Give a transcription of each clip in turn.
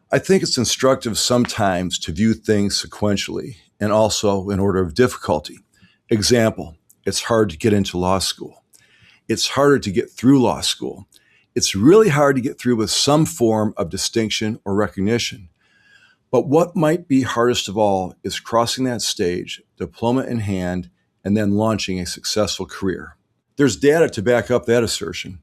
I think it's instructive sometimes to view things sequentially and also in order of difficulty. Example, it's hard to get into law school. It's harder to get through law school. It's really hard to get through with some form of distinction or recognition. But what might be hardest of all is crossing that stage, diploma in hand, and then launching a successful career. There's data to back up that assertion.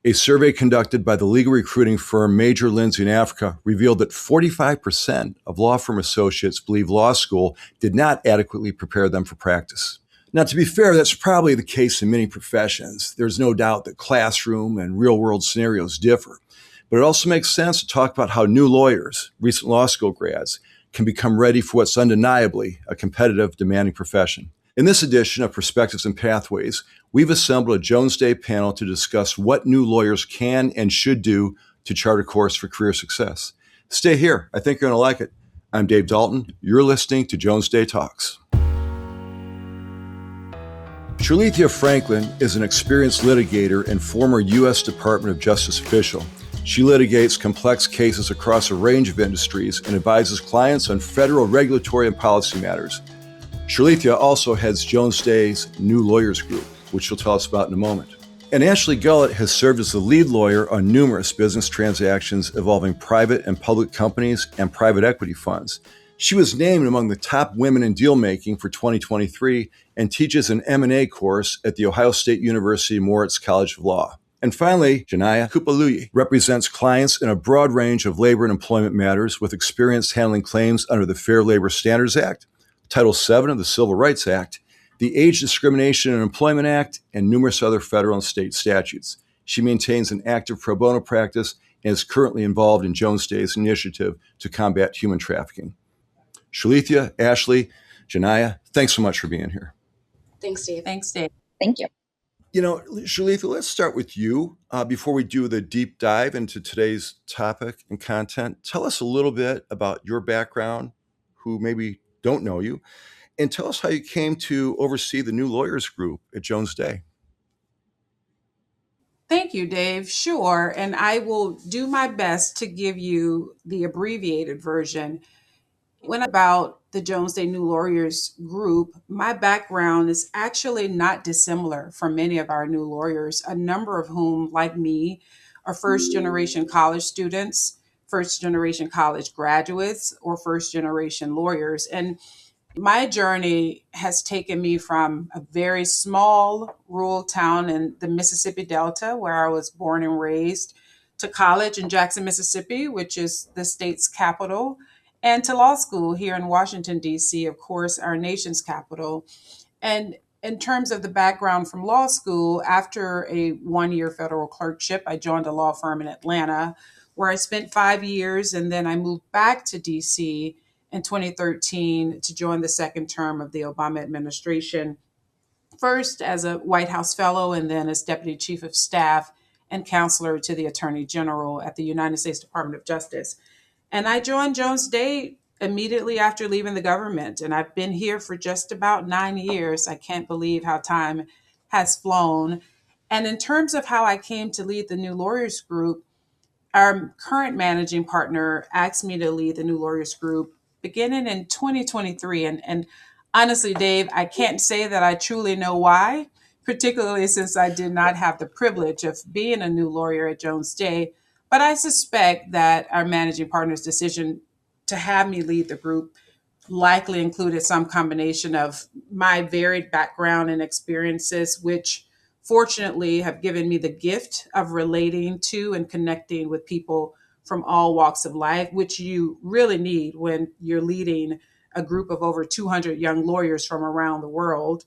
A survey conducted by the legal recruiting firm Major Lindsey in Africa revealed that 45% of law firm associates believe law school did not adequately prepare them for practice. Now, to be fair, that's probably the case in many professions. There's no doubt that classroom and real-world scenarios differ. But it also makes sense to talk about how new lawyers, recent law school grads, can become ready for what's undeniably a competitive, demanding profession. In this edition of Perspectives and Pathways, we've assembled a Jones Day panel to discuss what new lawyers can and should do to chart a course for career success. Stay here. I think you're going to like it. I'm Dave Dalton. You're listening to Jones Day Talks. Shirlethia Franklin is an experienced litigator and former U.S. Department of Justice official. She litigates complex cases across a range of industries and advises clients on federal regulatory and policy matters. Shirlethia also heads Jones Day's New Lawyers Group, which she'll tell us about in a moment. And Ashley Gullett has served as the lead lawyer on numerous business transactions involving private and public companies and private equity funds. She was named among the top women in deal-making for 2023 and teaches an M&A course at the Ohio State University Moritz College of Law. And finally, J'Niah Kupoluyi represents clients in a broad range of labor and employment matters with experience handling claims under the Fair Labor Standards Act, Title VII of the Civil Rights Act, the Age Discrimination and Employment Act, and numerous other federal and state statutes. She maintains an active pro bono practice and is currently involved in Jones Day's initiative to combat human trafficking. Shirlethia, Ashley, J'Niah, thanks so much for being here. Thanks, Dave. Thanks, Dave. Thank you. You know, Shirlethia, let's start with you. Before we do the deep dive into today's topic and content, tell us a little bit about your background, who maybe don't know you, and tell us how you came to oversee the New Lawyers Group at Jones Day. Thank you, Dave. Sure. And I will do my best to give you the abbreviated version. When about the Jones Day New Lawyers Group, my background is actually not dissimilar from many of our new lawyers, a number of whom, like me, are first generation college students, first generation college graduates, or first generation lawyers. And my journey has taken me from a very small rural town in the Mississippi Delta, where I was born and raised, to college in Jackson, Mississippi, which is the state's capital, and to law school here in Washington, D.C., of course, our nation's capital. And in terms of the background from law school, after a one-year federal clerkship, I joined a law firm in Atlanta, where I spent 5 years, and then I moved back to D.C. in 2013 to join the second term of the Obama administration, first as a White House fellow and then as Deputy Chief of Staff and Counselor to the Attorney General at the United States Department of Justice. And I joined Jones Day immediately after leaving the government, and I've been here for just about 9 years. I can't believe how time has flown. And in terms of how I came to lead the New Lawyers Group, our current managing partner asked me to lead the New Lawyers Group beginning in 2023. And honestly, Dave, I can't say that I truly know why, particularly since I did not have the privilege of being a new lawyer at Jones Day. But I suspect that our managing partner's decision to have me lead the group likely included some combination of my varied background and experiences, which fortunately have given me the gift of relating to and connecting with people from all walks of life, which you really need when you're leading a group of over 200 young lawyers from around the world.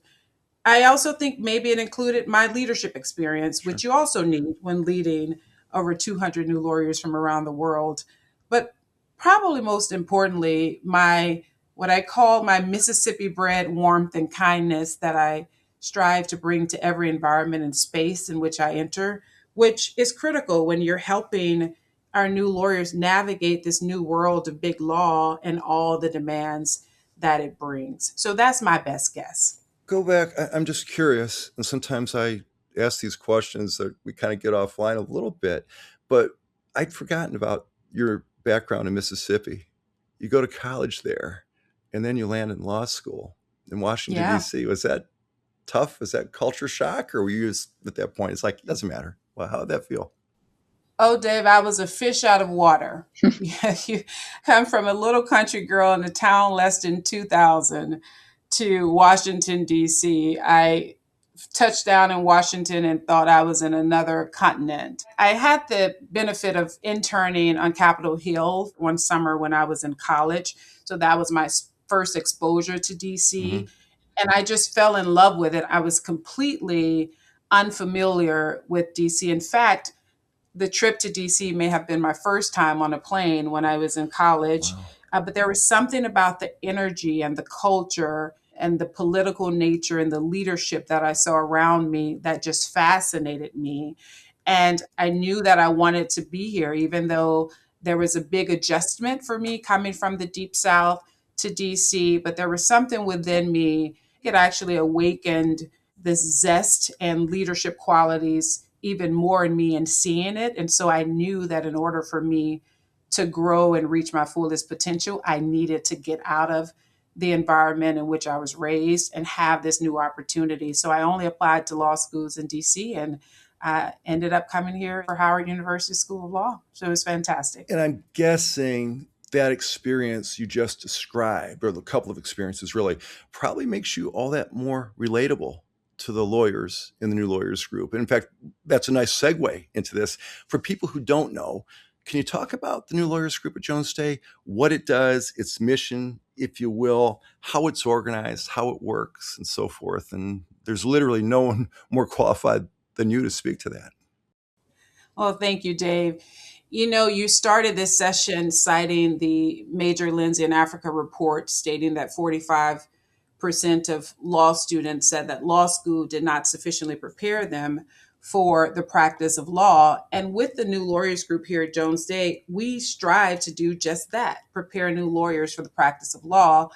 I also think maybe it included my leadership experience, which you also need when leading over 200 new lawyers from around the world. But probably most importantly, what I call my Mississippi bred warmth and kindness that I strive to bring to every environment and space in which I enter, which is critical when you're helping our new lawyers navigate this new world of big law and all the demands that it brings. So that's my best guess. Go back. I'm just curious, and sometimes I ask these questions that we kind of get offline a little bit, but I'd forgotten about your background in Mississippi. You go to college there, and then you land in law school in Washington, Yeah. D.C. Was that tough? Was that culture shock? Or were you just at that point, it's like, it doesn't matter? Well, how did that feel? Oh, Dave, I was a fish out of water. Yeah, you come from a little country girl in a town less than 2,000 to Washington, D.C. I touched down in Washington and thought I was in another continent. I had the benefit of interning on Capitol Hill one summer when I was in college. So that was my first exposure to Mm-hmm. DC. And I just fell in love with it. I was completely unfamiliar with DC. In fact, the trip to DC may have been my first time on a plane when I was in college. Wow. But there was something about the energy and the culture and the political nature and the leadership that I saw around me that just fascinated me. And I knew that I wanted to be here, even though there was a big adjustment for me coming from the Deep South to DC. But there was something within me. It actually awakened this zest and leadership qualities even more in me and seeing it. And so I knew that in order for me to grow and reach my fullest potential, I needed to get out of the environment in which I was raised and have this new opportunity. So I only applied to law schools in DC, and I ended up coming here for Howard University School of Law. So it was fantastic. And I'm guessing that experience you just described, or the couple of experiences really, probably makes you all that more relatable to the lawyers in the New Lawyers Group. And in fact, that's a nice segue into this. For people who don't know, can you talk about the New Lawyers Group at Jones Day, what it does, its mission, if you will, how it's organized, how it works, and so forth? And there's literally no one more qualified than you to speak to that. Well, thank you, Dave. You know, you started this session citing the Major Lindsay in Africa report stating that 45% of law students said that law school did not sufficiently prepare them for the practice of law. And with the New Lawyers Group here at Jones Day, we strive to do just that, prepare new lawyers for the practice of law.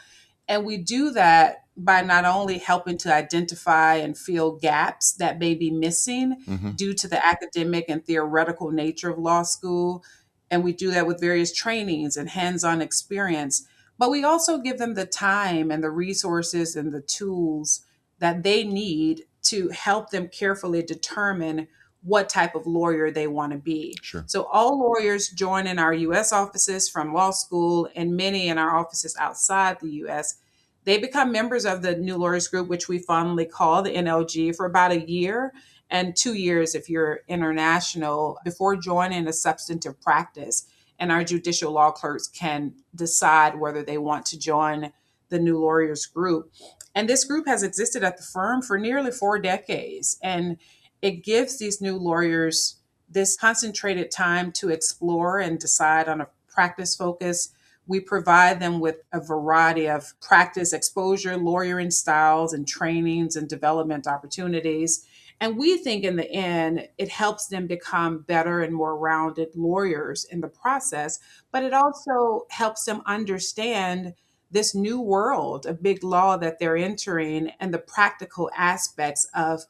And we do that by not only helping to identify and fill gaps that may be missing Mm-hmm. due to the academic and theoretical nature of law school. And we do that with various trainings and hands on experience. But we also give them the time and the resources and the tools that they need to help them carefully determine what type of lawyer they want to be. Sure. So, all lawyers join in our US offices from law school and many in our offices outside the US. They become members of the New Lawyers Group, which we fondly call the NLG, for about a year and 2 years if you're international before joining a substantive practice. And our judicial law clerks can decide whether they want to join the New Lawyers Group. And this group has existed at the firm for nearly 4 decades. And it gives these new lawyers this concentrated time to explore and decide on a practice focus. We provide them with a variety of practice exposure, lawyering styles, and trainings and development opportunities. And we think in the end, it helps them become better and more rounded lawyers in the process, but it also helps them understand this new world of big law that they're entering and the practical aspects of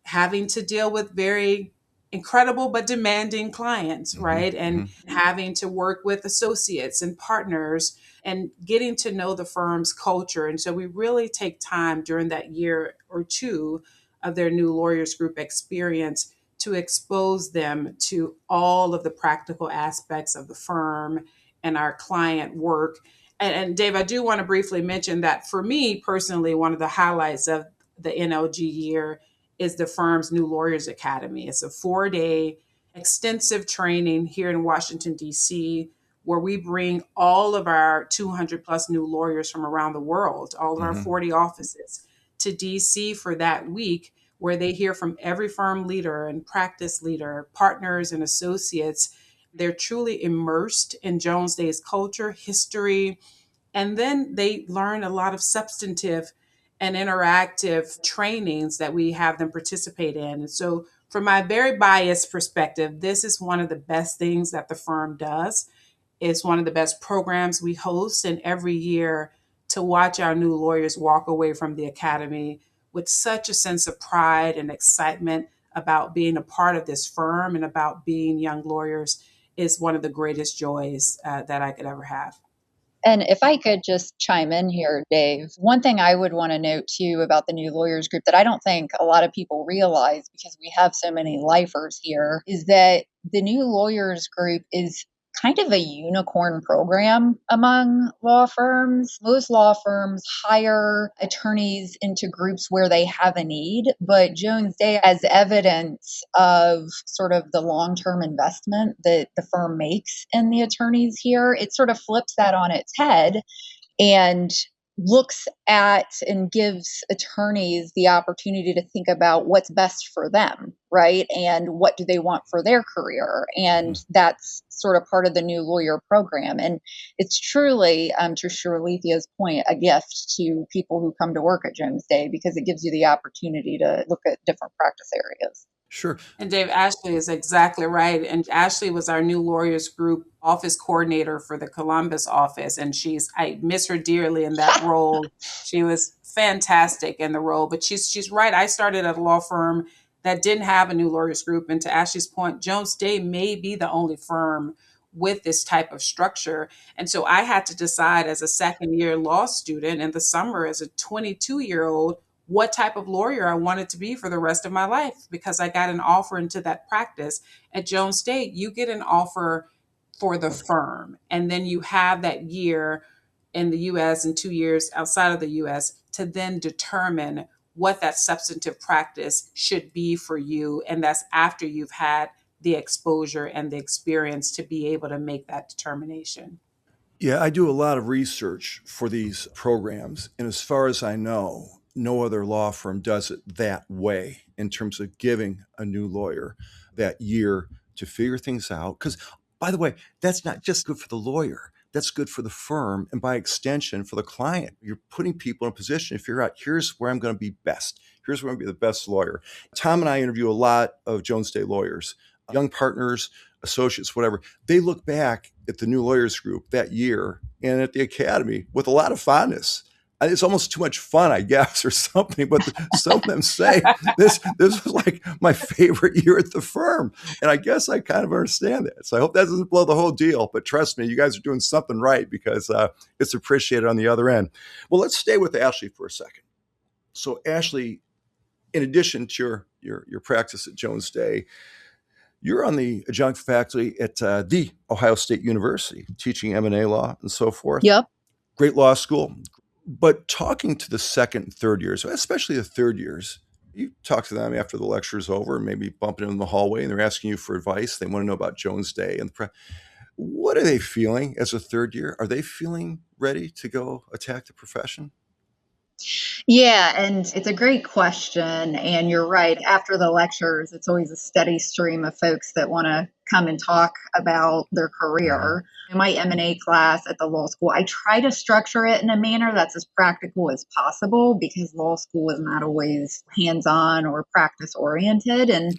having to deal with very incredible but demanding clients, Mm-hmm. right? And Mm-hmm. having to work with associates and partners and getting to know the firm's culture. And so we really take time during that year or two of their New Lawyers Group experience to expose them to all of the practical aspects of the firm and our client work. And Dave, I do want to briefly mention that for me personally, one of the highlights of the NLG year is the firm's New Lawyers Academy. It's a 4-day extensive training here in Washington, D.C., where we bring all of our 200 plus new lawyers from around the world, all of our Mm-hmm. 40 offices, to DC for that week, where they hear from every firm leader and practice leader, partners and associates. They're truly immersed in Jones Day's culture, history, and then they learn a lot of substantive and interactive trainings that we have them participate in. And so, from my very biased perspective, this is one of the best things that the firm does. It's one of the best programs we host. And every year, to watch our new lawyers walk away from the academy with such a sense of pride and excitement about being a part of this firm and about being young lawyers is one of the greatest joys that I could ever have. And if I could just chime in here, Dave, one thing I would want to note too about the new lawyers group that I don't think a lot of people realize because we have so many lifers here is that the new lawyers group is kind of a unicorn program among law firms. Most law firms hire attorneys into groups where they have a need, but Jones Day, as evidence of sort of the long-term investment that the firm makes in the attorneys here, it sort of flips that on its head and looks at and gives attorneys the opportunity to think about what's best for them, right? And what do they want for their career? And that's sort of part of the new lawyer program. And it's truly, to Shirlethia's point, a gift to people who come to work at Jones Day because it gives you the opportunity to look at different practice areas. Sure. And Dave, Ashley is exactly right. And Ashley was our new lawyers group office coordinator for the Columbus office. And I miss her dearly in that role. She was fantastic in the role, but she's right. I started at a law firm that didn't have a new lawyers group. And to Ashley's point, Jones Day may be the only firm with this type of structure. And so I had to decide as a second year law student in the summer as a 22-year-old what type of lawyer I wanted to be for the rest of my life because I got an offer into that practice. At Jones State, you get an offer for the firm, and then you have that year in the US and 2 years outside of the US to then determine what that substantive practice should be for you. And that's after you've had the exposure and the experience to be able to make that determination. Yeah, I do a lot of research for these programs. And as far as I know, no other law firm does it that way in terms of giving a new lawyer that year to figure things out. Because, by the way, that's not just good for the lawyer. That's good for the firm and by extension for the client. You're putting people in a position to figure out, here's where I'm going to be best. Here's where I'm going to be the best lawyer. Tom and I interview a lot of Jones Day lawyers, young partners, associates, whatever. They look back at the new lawyers group that year and at the academy with a lot of fondness. It's almost too much fun, I guess, or something. But some of them say this was like my favorite year at the firm, and I guess I kind of understand that. So I hope that doesn't blow the whole deal. But trust me, you guys are doing something right because it's appreciated on the other end. Well, let's stay with Ashley for a second. So Ashley, in addition to your practice at Jones Day, you're on the adjunct faculty at the Ohio State University, teaching M&A law and so forth. Yep. Great law school. But talking to the second and third years, especially the third years, you talk to them after the lecture is over, maybe bumping into them in the hallway, and they're asking you for advice. They want to know about Jones Day. And what are they feeling as a third year? Are they feeling ready to go attack the profession? Yeah, and it's a great question. And you're right. After the lectures, it's always a steady stream of folks that want to come and talk about their career. In my M&A class at the law school, I try to structure it in a manner that's as practical as possible because law school is not always hands-on or practice oriented. And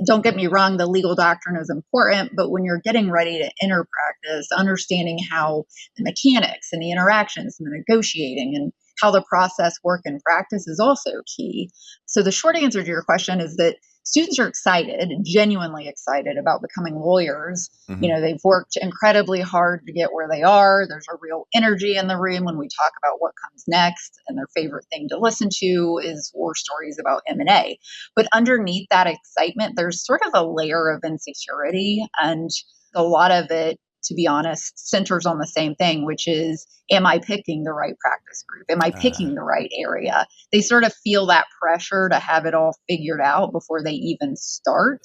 don't get me wrong, the legal doctrine is important, but when you're getting ready to enter practice, understanding how the mechanics and the interactions and the negotiating and how the process work in practice is also key. So the short answer to your question is that students are excited, genuinely excited about becoming lawyers. Mm-hmm. You know, they've worked incredibly hard to get where they are. There's a real energy in the room when we talk about what comes next, and their favorite thing to listen to is war stories about M&A. But underneath that excitement, there's sort of a layer of insecurity, and a lot of it, to be honest, centers on the same thing, which is, am I picking the right practice group? Am I picking the right area? They sort of feel that pressure to have it all figured out before they even start.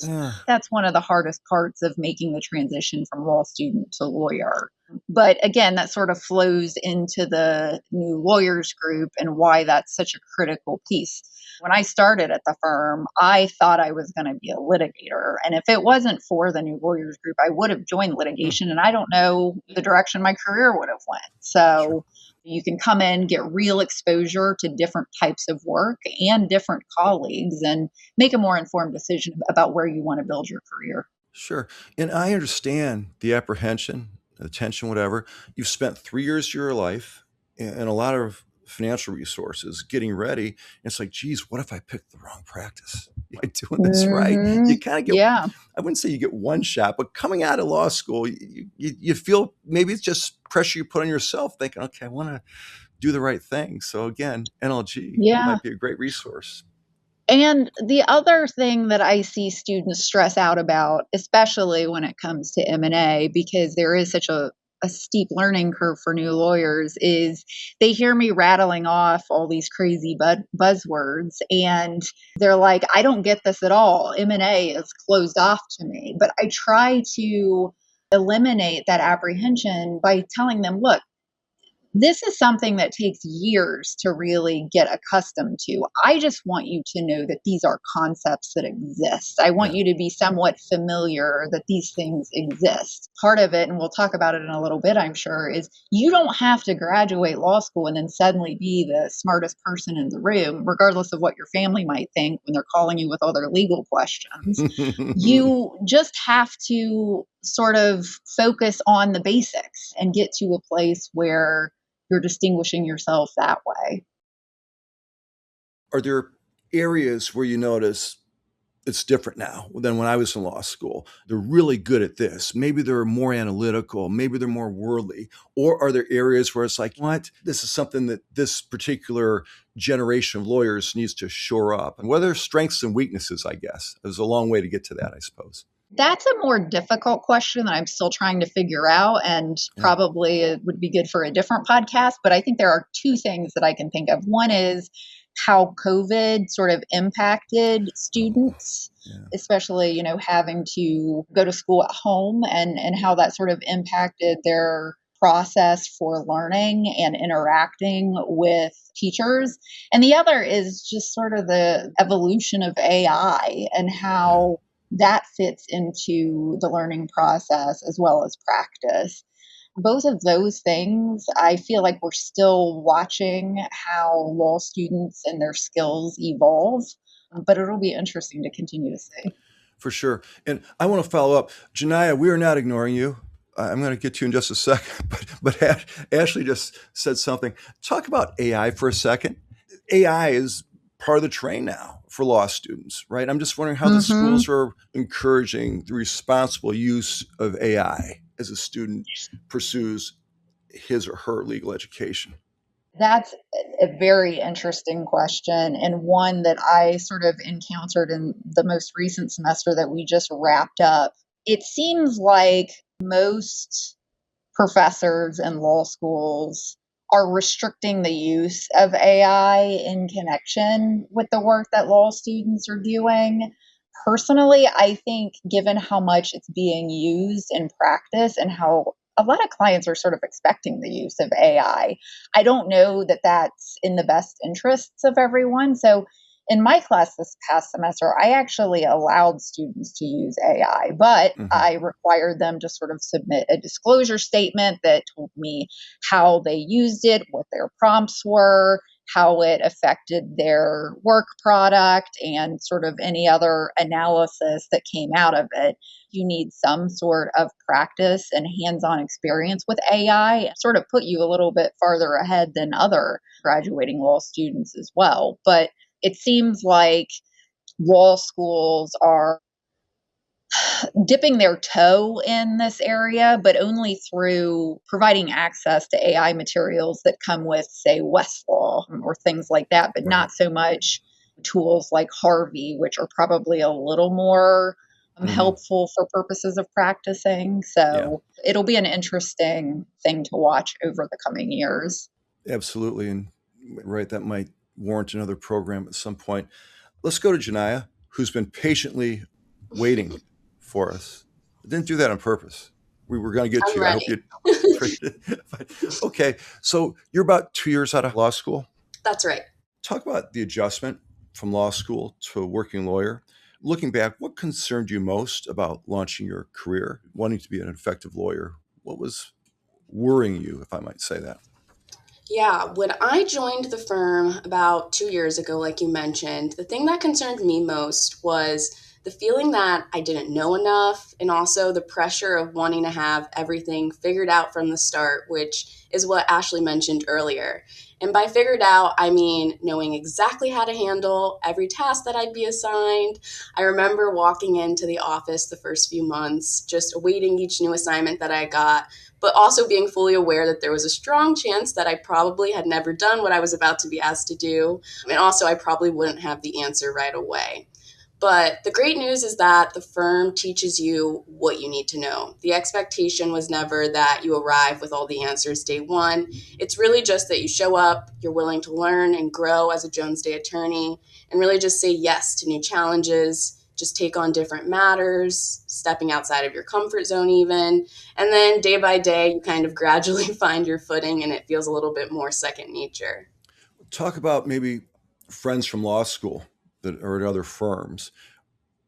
That's one of the hardest parts of making the transition from law student to lawyer. But again, that sort of flows into the new lawyers group and why that's such a critical piece. When I started at the firm, I thought I was going to be a litigator. And if it wasn't for the new lawyers group, I would have joined litigation, and I don't know the direction my career would have went. So you can come in, get real exposure to different types of work and different colleagues and make a more informed decision about where you want to build your career. Sure. And I understand the apprehension, the tension, whatever. You've spent 3 years of your life, and a lot of financial resources, getting ready. And it's like, geez, what if I picked the wrong practice? Am I doing this right? You kind of get, Yeah. I wouldn't say you get one shot, but coming out of law school, you feel maybe it's just pressure you put on yourself thinking, okay, I want to do the right thing. So again, NLG Yeah. might be a great resource. And the other thing that I see students stress out about, especially when it comes to M&A, because there is such a steep learning curve for new lawyers, is they hear me rattling off all these crazy buzzwords and they're like, I don't get this at all. M&A is closed off to me. But I try to eliminate that apprehension by telling them, look, this is something that takes years to really get accustomed to. I just want you to know that these are concepts that exist. I want you to be somewhat familiar that these things exist. Part of it, and we'll talk about it in a little bit, I'm sure, is you don't have to graduate law school and then suddenly be the smartest person in the room, regardless of what your family might think when they're calling you with all their legal questions. You just have to sort of focus on the basics and get to a place where you're distinguishing yourself that way. Are there areas where you notice it's different now than when I was in law school? They're really good at this. Maybe they're more analytical. Maybe they're more worldly. Or are there areas where it's like, what? This is something that this particular generation of lawyers needs to shore up. And what are their strengths and weaknesses, I guess? There's a long way to get to that, I suppose. That's a more difficult question that I'm still trying to figure out, and Yeah. probably it would be good for a different podcast. But I think there are two things that I can think of. One is how COVID sort of impacted students, Yeah. especially, having to go to school at home, and how that sort of impacted their process for learning and interacting with teachers. And the other is just sort of the evolution of AI and how that fits into the learning process as well as practice. Both of those things, I feel like we're still watching how law students and their skills evolve, but it'll be interesting to continue to see. For sure. And I want to follow up. J'Niah, we are not ignoring you. I'm going to get to you in just a second, but Ashley just said something. Talk about AI for a second. AI is part of the train now for law students, right? I'm just wondering how the Mm-hmm. schools are encouraging the responsible use of AI as a student pursues his or her legal education. That's a very interesting question, and one that I sort of encountered in the most recent semester that we just wrapped up. It seems like most professors in law schools are restricting the use of AI in connection with the work that law students are doing. Personally, I think given how much it's being used in practice and how a lot of clients are sort of expecting the use of I don't know that that's in the best interests of everyone. So in my class this past semester, I actually allowed students to use AI, but Mm-hmm. I required them to sort of submit a disclosure statement that told me how they used it, what their prompts were, how it affected their work product, and sort of any other analysis that came out of it. You need some sort of practice and hands on experience with AI, sort of put you a little bit farther ahead than other graduating law students as well. But it seems like law schools are dipping their toe in this area, but only through providing access to AI materials that come with, say, Westlaw or things like that, but Right. not so much tools like Harvey, which are probably a little more Mm-hmm. helpful for purposes of practicing. Yeah, So it'll be an interesting thing to watch over the coming years. absolutely. And right, that might warrant another program at some point. Let's go to J'Niah, who's been patiently waiting for us. I didn't do that on purpose. We were going to get to I'm you. I hope ready. you. Okay, so you're about 2 years out of law school. That's right. Talk about the adjustment from law school to a working lawyer. Looking back, what concerned you most about launching your career, wanting to be an effective lawyer? What was worrying you, if I might say that? Yeah, when I joined the firm about 2 years ago, like you mentioned, the thing that concerned me most was the feeling that I didn't know enough, and also the pressure of wanting to have everything figured out from the start, which is what Ashley mentioned earlier. And by figured out, I mean knowing exactly how to handle every task that I'd be assigned. I remember walking into the office the first few months, just awaiting each new assignment that I got, but also being fully aware that there was a strong chance that I probably had never done what I was about to be asked to do. And also, I probably wouldn't have the answer right away. But the great news is that the firm teaches you what you need to know. The expectation was never that you arrive with all the answers day one. It's really just that you show up, you're willing to learn and grow as a Jones Day attorney, and really just say yes to new challenges, just take on different matters, stepping outside of your comfort zone even. And then day by day, you kind of gradually find your footing and it feels a little bit more second nature. Talk about maybe friends from law school that are at other firms.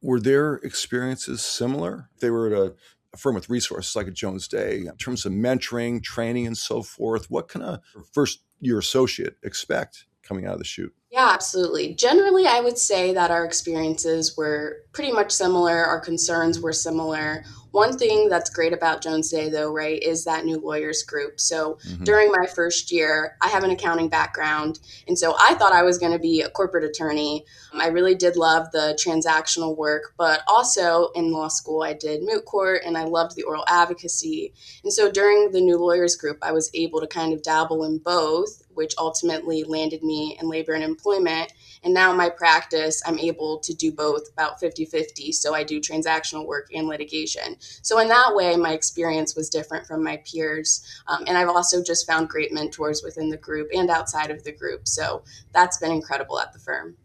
Were their experiences similar? They were at a firm with resources like a Jones Day in terms of mentoring, training, and so forth. What can a first-year associate expect coming out of the chute? Yeah, absolutely. Generally, I would say that our experiences were pretty much similar. Our concerns were similar. One thing that's great about Jones Day, though, right, is that new lawyers group. So during my first year, I have an accounting background. And so I thought I was going to be a corporate attorney. I really did love the transactional work, but also in law school, I did moot court and I loved the oral advocacy. And so during the new lawyers group, I was able to kind of dabble in both, which ultimately landed me in labor and employment. And now in my practice, I'm able to do both about 50-50. So I do transactional work and litigation. So in that way, my experience was different from my peers. And I've also just found great mentors within the group and outside of the group. So that's been incredible at the firm.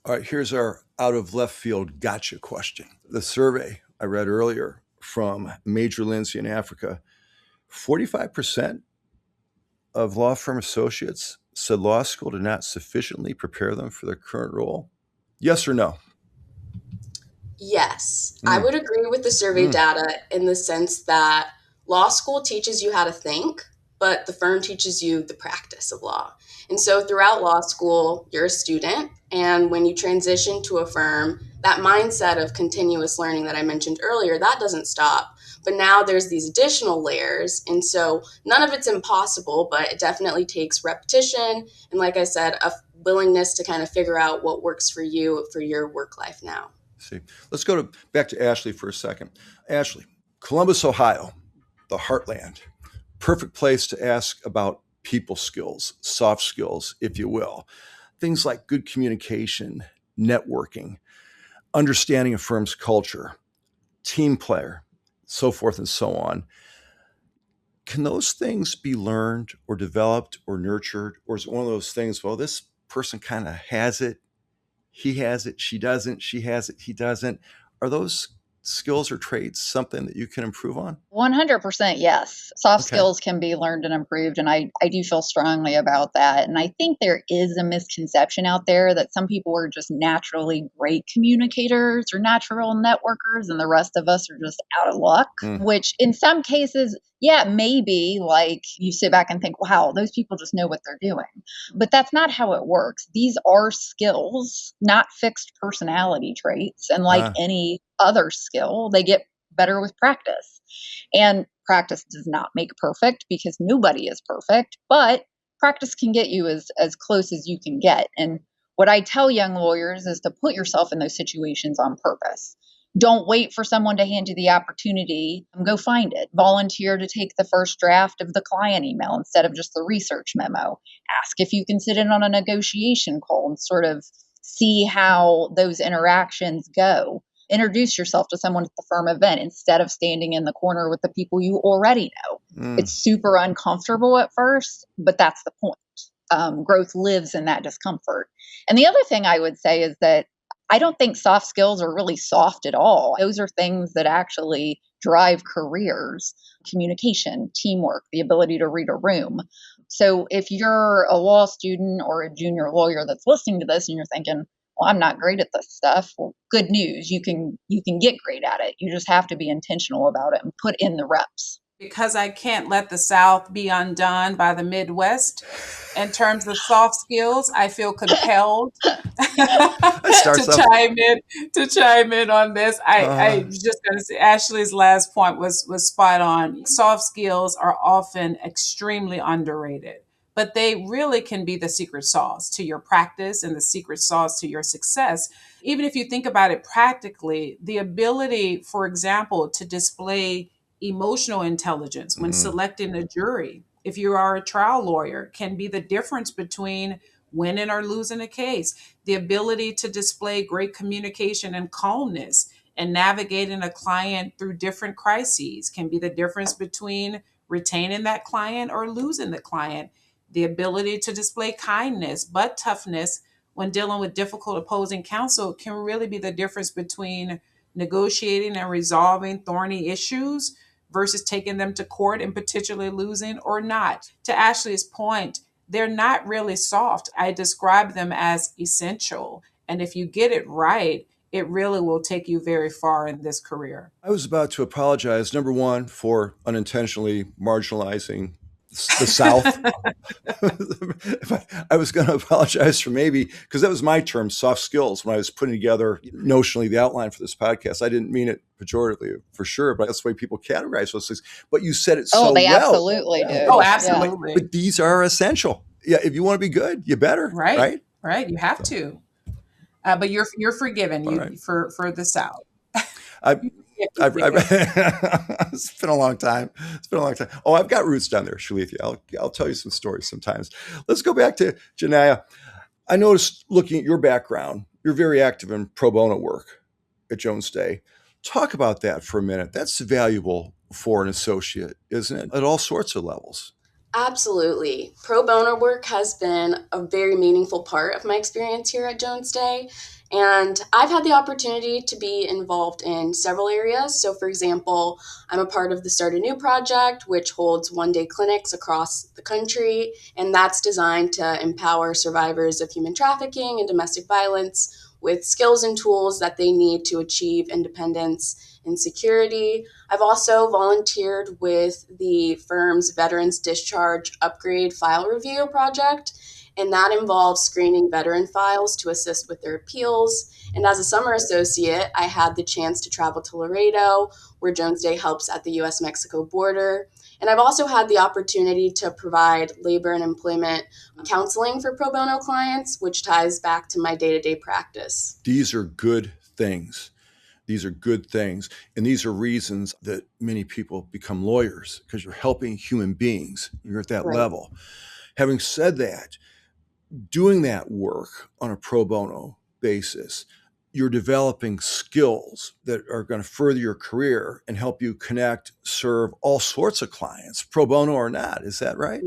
All right, here's our out of left field gotcha question. The survey I read earlier from Major Lindsay in Africa, 45% of law firm associates said law school did not sufficiently prepare them for their current role. Yes or no? Yes, I would agree with the survey data in the sense that law school teaches you how to think, but the firm teaches you the practice of law. And so throughout law school, you're a student. And when you transition to a firm, that mindset of continuous learning that I mentioned earlier, that doesn't stop. But now there's these additional layers. And so none of it's impossible, but it definitely takes repetition. And like I said, a willingness to kind of figure out what works for you for your work life now. See, let's go back to Ashley for a second. Ashley, Columbus, Ohio, the heartland, perfect place to ask about people skills, soft skills, if you will. Things like good communication, networking, understanding a firm's culture, team player, so forth and so on. Can those things be learned or developed or nurtured? Or is it one of those things, well, this person kind of has it, he has it, she doesn't, she has it, he doesn't? Are those skills or traits something that you can improve on? 100% yes. Soft Okay. skills can be learned and improved. And I do feel strongly about that. And I think there is a misconception out there that some people are just naturally great communicators or natural networkers, and the rest of us are just out of luck, which in some cases, yeah, maybe like you sit back and think, wow, those people just know what they're doing. But that's not how it works. These are skills, not fixed personality traits. And like any other skill, they get better with practice. And practice does not make perfect because nobody is perfect, but practice can get you as close as you can get. And what I tell young lawyers is to put yourself in those situations on purpose. Don't wait for someone to hand you the opportunity. Go find it. Volunteer to take the first draft of the client email instead of just the research memo. Ask if you can sit in on a negotiation call and sort of see how those interactions go. Introduce yourself to someone at the firm event instead of standing in the corner with the people you already know. It's super uncomfortable at first, but that's the point. Growth lives in that discomfort. And the other thing I would say is that I don't think soft skills are really soft at all. Those are things that actually drive careers: communication, teamwork, the ability to read a room. So if you're a law student or a junior lawyer that's listening to this and you're thinking, well, I'm not great at this stuff. Well, good news. You can get great at it. You just have to be intentional about it and put in the reps. Because I can't let the South be undone by the Midwest. In terms of soft skills, I feel compelled That starts to off. chime in on this. I Uh, was just going to say Ashley's last point was spot on. Soft skills are often extremely underrated, but they really can be the secret sauce to your practice and the secret sauce to your success. Even if you think about it practically, the ability, for example, to display emotional intelligence when mhm. selecting a jury, if you are a trial lawyer, can be the difference between winning or losing a case. The ability to display great communication and calmness and navigating a client through different crises can be the difference between retaining that client or losing the client. The ability to display kindness but toughness when dealing with difficult opposing counsel can really be the difference between negotiating and resolving thorny issues versus taking them to court and potentially losing or not. To Ashley's point, they're not really soft. I describe them as essential. And if you get it right, it really will take you very far in this career. I was about to apologize, number one, for unintentionally marginalizing the South. I was going to apologize for maybe, because that was my term, soft skills, when I was putting together notionally the outline for this podcast. I didn't mean it pejoratively for sure, but that's the way people categorize those things. But you said it Oh, so they well. absolutely do. Oh, Yeah. absolutely. But these are essential. Yeah, if you want to be good, you better, Right. right? Right. You have to. But you're forgiven All you right. for the South. I, You I've, forgiven. it's been a long time. It's been a long time. Oh, I've got roots down there, Shirlethia. I'll tell you some stories sometimes. Let's go back to J'Niah. I noticed looking at your background, you're very active in pro bono work at Jones Day. Talk about that for a minute. That's valuable for an associate, isn't it? At all sorts of levels. Absolutely. Pro bono work has been a very meaningful part of my experience here at Jones Day. And I've had the opportunity to be involved in several areas. So, for example, I'm a part of the Start a New project, which holds one-day clinics across the country. And that's designed to empower survivors of human trafficking and domestic violence with skills and tools that they need to achieve independence and security. I've also volunteered with the firm's Veterans Discharge Upgrade File Review project, and that involves screening veteran files to assist with their appeals. And as a summer associate, I had the chance to travel to Laredo, where Jones Day helps at the US Mexico border. And I've also had the opportunity to provide labor and employment counseling for pro bono clients, which ties back to my day to day practice. These are good things. These are good things. And these are reasons that many people become lawyers, because you're helping human beings. You're at that Right. level. Having said that, doing that work on a pro bono basis, you're developing skills that are going to further your career and help you connect, serve all sorts of clients, pro bono or not. Is that right?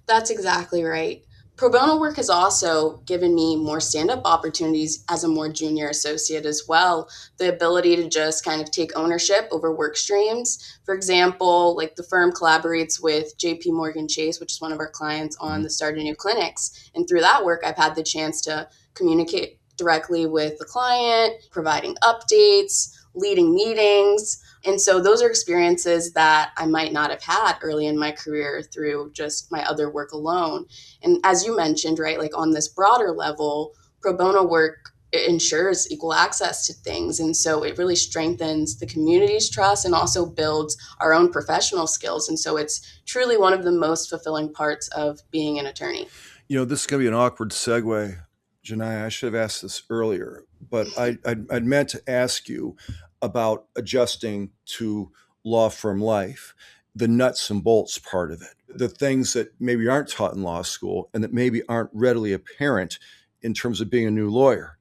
That's exactly right. Pro bono work has also given me more stand-up opportunities as a more junior associate as well. The ability to just kind of take ownership over work streams. For example, like the firm collaborates with JP Morgan Chase, which is one of our clients on the Start a New clinics. And through that work, I've had the chance to communicate directly with the client, providing updates, leading meetings. And so those are experiences that I might not have had early in my career through just my other work alone. And as you mentioned, right, like on this broader level, pro bono work ensures equal access to things. And so it really strengthens the community's trust and also builds our own professional skills. And so it's truly one of the most fulfilling parts of being an attorney. You know, this is going to be an awkward segue, J'Niah. I should have asked this earlier, but I'd meant to ask you about adjusting to law firm life, the nuts and bolts part of it, the things that maybe aren't taught in law school and that maybe aren't readily apparent in terms of being a new lawyer.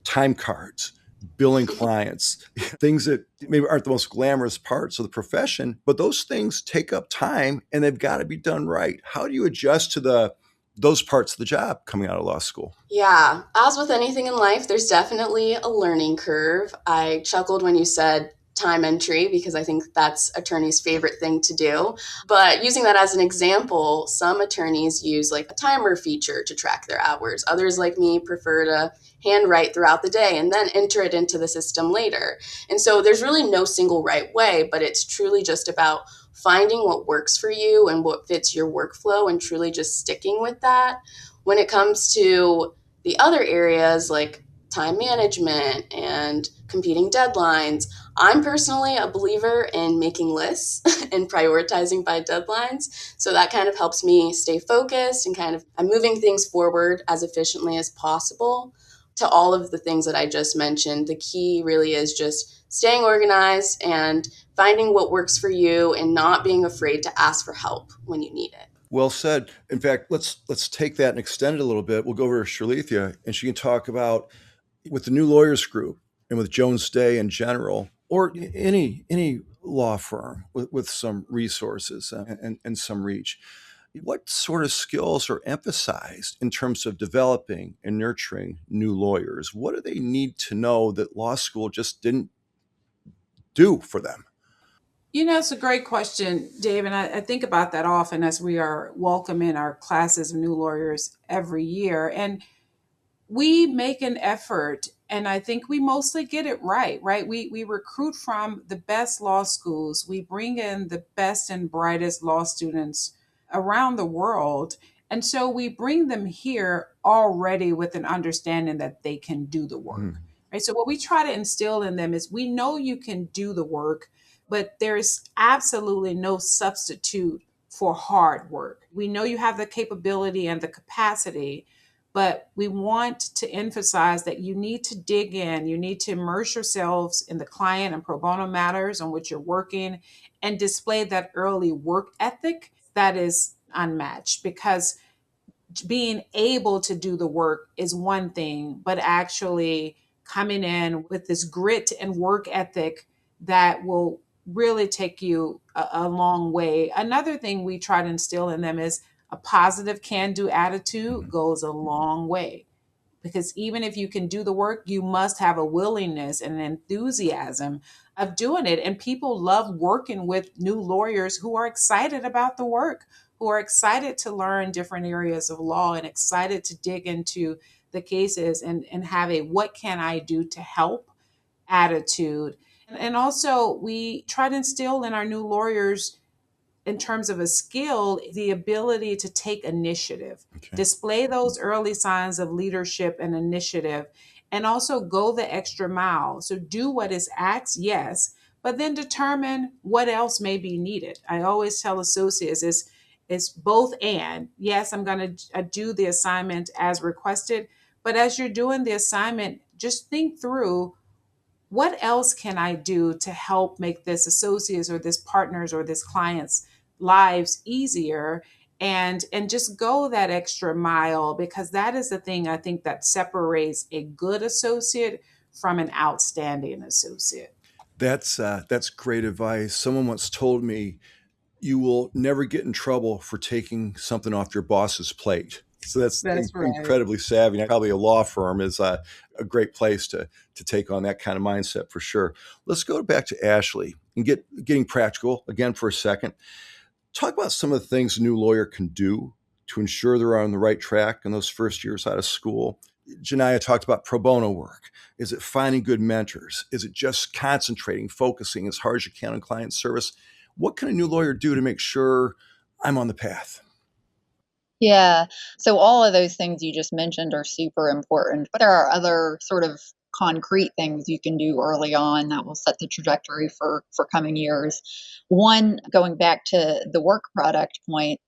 Time cards, billing clients, things that maybe aren't the most glamorous parts of the profession, but those things take up time and they've got to be done right. How do you adjust to those parts of the job coming out of law school? Yeah, as with anything in life, there's definitely a learning curve. I chuckled when you said time entry because I think that's attorneys' favorite thing to do. But using that as an example, some attorneys use like a timer feature to track their hours. Others, like me, prefer to handwrite throughout the day and then enter it into the system later. And so there's really no single right way, but it's truly just about finding what works for you and what fits your workflow and truly just sticking with that. When it comes to the other areas like time management and competing deadlines, I'm personally a believer in making lists and prioritizing by deadlines. So that kind of helps me stay focused and I'm moving things forward as efficiently as possible. To all of the things that I just mentioned, the key really is just staying organized and finding what works for you and not being afraid to ask for help when you need it. Well said. In fact, let's take that and extend it a little bit. We'll go over to Shirlethia, and she can talk about with the New Lawyers Group and with Jones Day in general, or any law firm with some resources and some reach. What sort of skills are emphasized in terms of developing and nurturing new lawyers? What do they need to know that law school just didn't do for them? It's a great question, Dave. And I think about that often as we are welcoming our classes of new lawyers every year. And we make an effort, and I think we mostly get it right? We recruit from the best law schools. We bring in the best and brightest law students around the world. And so we bring them here already with an understanding that they can do the work. Mm. Right? So what we try to instill in them is we know you can do the work, but there's absolutely no substitute for hard work. We know you have the capability and the capacity, but we want to emphasize that you need to dig in, you need to immerse yourselves in the client and pro bono matters on which you're working and display that early work ethic that is unmatched, because being able to do the work is one thing, but actually coming in with this grit and work ethic that will really take you a long way. Another thing we try to instill in them is a positive can-do attitude goes a long way. Because even if you can do the work, you must have a willingness and an enthusiasm of doing it. And people love working with new lawyers who are excited about the work, who are excited to learn different areas of law and excited to dig into the cases and have a what can I do to help attitude. And also, we try to instill in our new lawyers, in terms of a skill, the ability to take initiative, Okay. display those early signs of leadership and initiative, and also go the extra mile. So do what is asked, yes, but then determine what else may be needed. I always tell associates it's both and. Yes, I'm going to do the assignment as requested, but as you're doing the assignment, just think through, what else can I do to help make this associates or this partners or this clients' lives easier, and just go that extra mile, because that is the thing I think that separates a good associate from an outstanding associate. That's great advice. Someone once told me you will never get in trouble for taking something off your boss's plate. So that's That's right. incredibly savvy. Probably a law firm is a great place to take on that kind of mindset for sure. Let's go back to Ashley and getting practical again for a second. Talk about some of the things a new lawyer can do to ensure they're on the right track in those first years out of school. J'Niah talked about pro bono work. Is it finding good mentors? Is it just concentrating, focusing as hard as you can on client service? What can a new lawyer do to make sure I'm on the path? Yeah. So all of those things you just mentioned are super important, but there are other sort of concrete things you can do early on that will set the trajectory for coming years. One, going back to the work product point,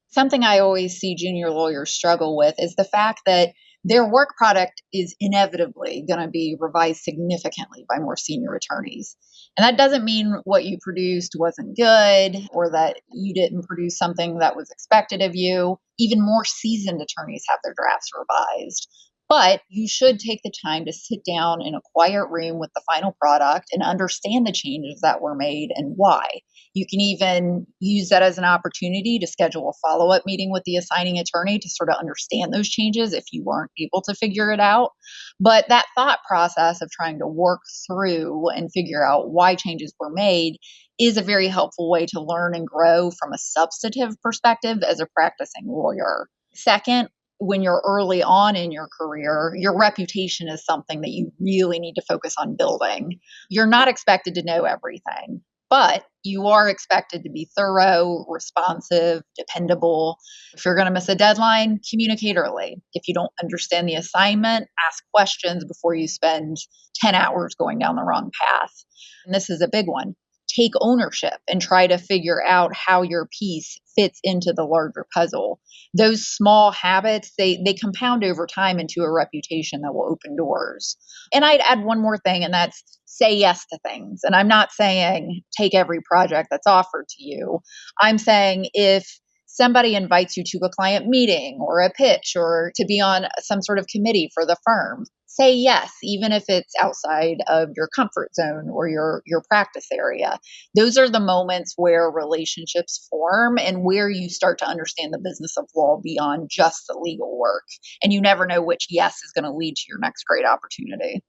something I always see junior lawyers struggle with is the fact that their work product is inevitably going to be revised significantly by more senior attorneys. And that doesn't mean what you produced wasn't good or that you didn't produce something that was expected of you. Even more seasoned attorneys have their drafts revised. But you should take the time to sit down in a quiet room with the final product and understand the changes that were made and why. You can even use that as an opportunity to schedule a follow-up meeting with the assigning attorney to sort of understand those changes if you weren't able to figure it out. But that thought process of trying to work through and figure out why changes were made is a very helpful way to learn and grow from a substantive perspective as a practicing lawyer. Second, when you're early on in your career, your reputation is something that you really need to focus on building. You're not expected to know everything, but you are expected to be thorough, responsive, dependable. If you're going to miss a deadline, communicate early. If you don't understand the assignment, ask questions before you spend 10 hours going down the wrong path. And this is a big one. Take ownership and try to figure out how your piece fits into the larger puzzle. Those small habits, they compound over time into a reputation that will open doors. And I'd add one more thing, and that's say yes to things. And I'm not saying take every project that's offered to you. I'm saying if somebody invites you to a client meeting or a pitch or to be on some sort of committee for the firm, say yes, even if it's outside of your comfort zone or your practice area. Those are the moments where relationships form and where you start to understand the business of law beyond just the legal work. And you never know which yes is going to lead to your next great opportunity.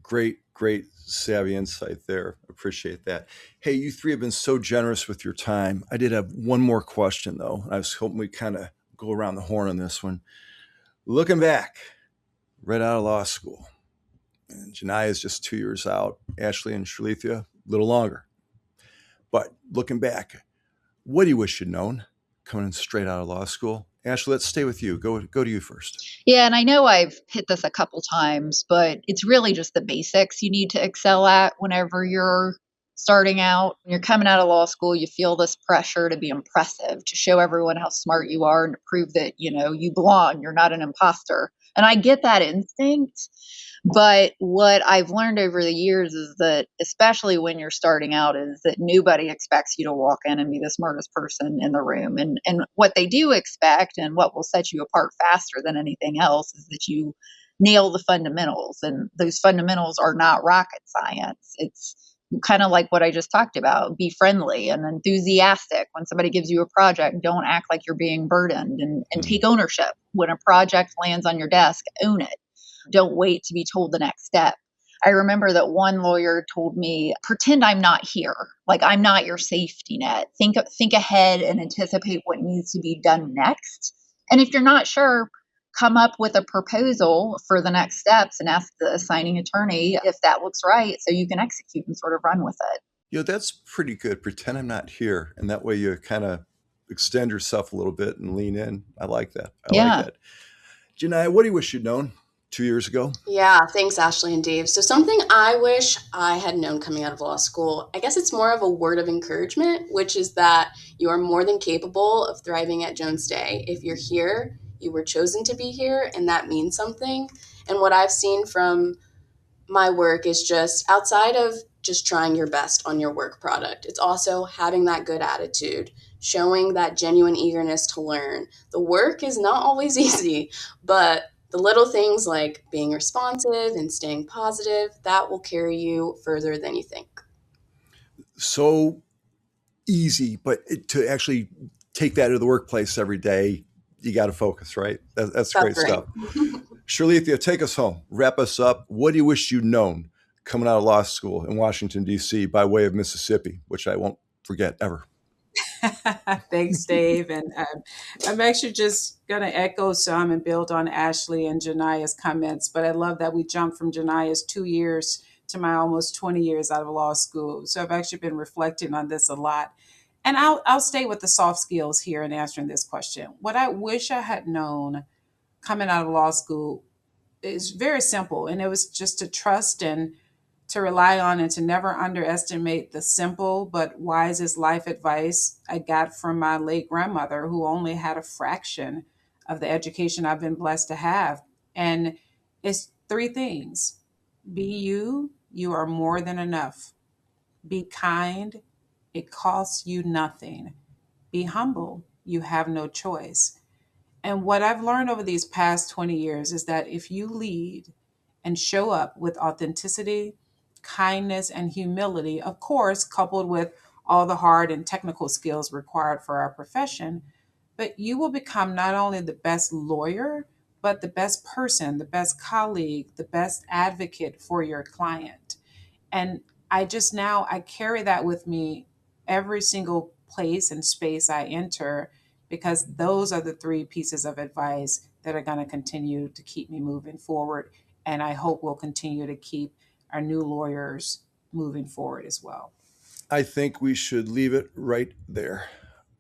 Great savvy insight there. Appreciate that. Hey, you three have been so generous with your time. I did have one more question, though. I was hoping we kind of go around the horn on this one. Looking back, right out of law school, and J'Niah is just 2 years out. Ashley and Shirlethia, a little longer. But looking back, what do you wish you'd known coming straight out of law school? Ashley, let's stay with you. Go to you first. Yeah, and I know I've hit this a couple times, but it's really just the basics you need to excel at whenever you're starting out. When you're coming out of law school, you feel this pressure to be impressive, to show everyone how smart you are and to prove that, you belong, you're not an imposter. And I get that instinct. But what I've learned over the years is that, especially when you're starting out, is that nobody expects you to walk in and be the smartest person in the room. And what they do expect, and what will set you apart faster than anything else, is that you nail the fundamentals. And those fundamentals are not rocket science. It's kind of like what I just talked about. Be friendly and enthusiastic. When somebody gives you a project, don't act like you're being burdened, and take ownership. When a project lands on your desk, own it. Don't wait to be told the next step. I remember that one lawyer told me, pretend I'm not here. Like, I'm not your safety net. Think ahead and anticipate what needs to be done next. And if you're not sure, come up with a proposal for the next steps and ask the assigning attorney if that looks right, so you can execute and sort of run with it. That's pretty good. Pretend I'm not here. And that way you kind of extend yourself a little bit and lean in. I like that. I like that. J'Niah, what do you wish you'd known 2 years ago? Yeah, thanks, Ashley and Dave. So something I wish I had known coming out of law school, I guess it's more of a word of encouragement, which is that you are more than capable of thriving at Jones Day. If you're here, you were chosen to be here, and that means something. And what I've seen from my work is just outside of just trying your best on your work product, it's also having that good attitude, showing that genuine eagerness to learn. The work is not always easy, but the little things like being responsive and staying positive, that will carry you further than you think. So easy, but to actually take that to the workplace every day, you got to focus, right? That's great right. stuff. Shirlethia, take us home. Wrap us up. What do you wish you'd known coming out of law school in Washington, D.C. by way of Mississippi, which I won't forget ever? Thanks, Dave. And I'm actually just going to echo some and build on Ashley and J'Niah's comments. But I love that we jumped from J'Niah's 2 years to my almost 20 years out of law school. So I've actually been reflecting on this a lot. And I'll stay with the soft skills here in answering this question. What I wish I had known coming out of law school is very simple. And it was just to trust and to rely on and to never underestimate the simple but wisest life advice I got from my late grandmother, who only had a fraction of the education I've been blessed to have. And it's three things: be you, you are more than enough. Be kind, it costs you nothing. Be humble, you have no choice. And what I've learned over these past 20 years is that if you lead and show up with authenticity, kindness, and humility, of course, coupled with all the hard and technical skills required for our profession, but you will become not only the best lawyer, but the best person, the best colleague, the best advocate for your client. And I carry that with me every single place and space I enter, because those are the three pieces of advice that are going to continue to keep me moving forward. And I hope we'll continue to keep our new lawyers moving forward as well. I think we should leave it right there.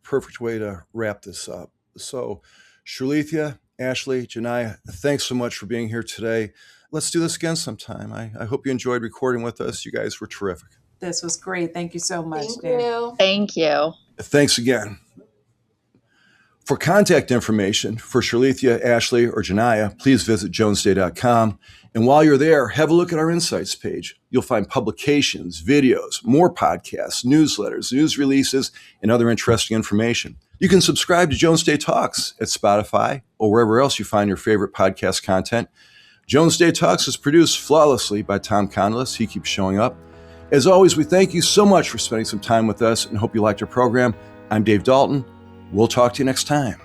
Perfect way to wrap this up. So, Shirlethia, Ashley, J'Niah, thanks so much for being here today. Let's do this again sometime. I hope you enjoyed recording with us. You guys were terrific. This was great. Thank you so much, Thank Dan. you. Thank you. Thanks again. For contact information for Shirlethia, Ashley, or J'Niah, please visit jonesday.com. And while you're there, have a look at our Insights page. You'll find publications, videos, more podcasts, newsletters, news releases, and other interesting information. You can subscribe to Jones Day Talks at Spotify or wherever else you find your favorite podcast content. Jones Day Talks is produced flawlessly by Tom Conless. He keeps showing up. As always, we thank you so much for spending some time with us and hope you liked our program. I'm Dave Dalton. We'll talk to you next time.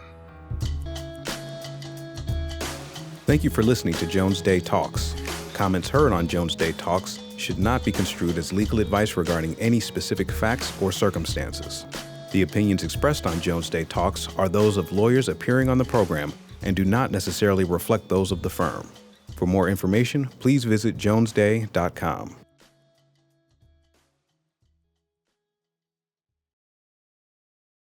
Thank you for listening to Jones Day Talks. Comments heard on Jones Day Talks should not be construed as legal advice regarding any specific facts or circumstances. The opinions expressed on Jones Day Talks are those of lawyers appearing on the program and do not necessarily reflect those of the firm. For more information, please visit jonesday.com.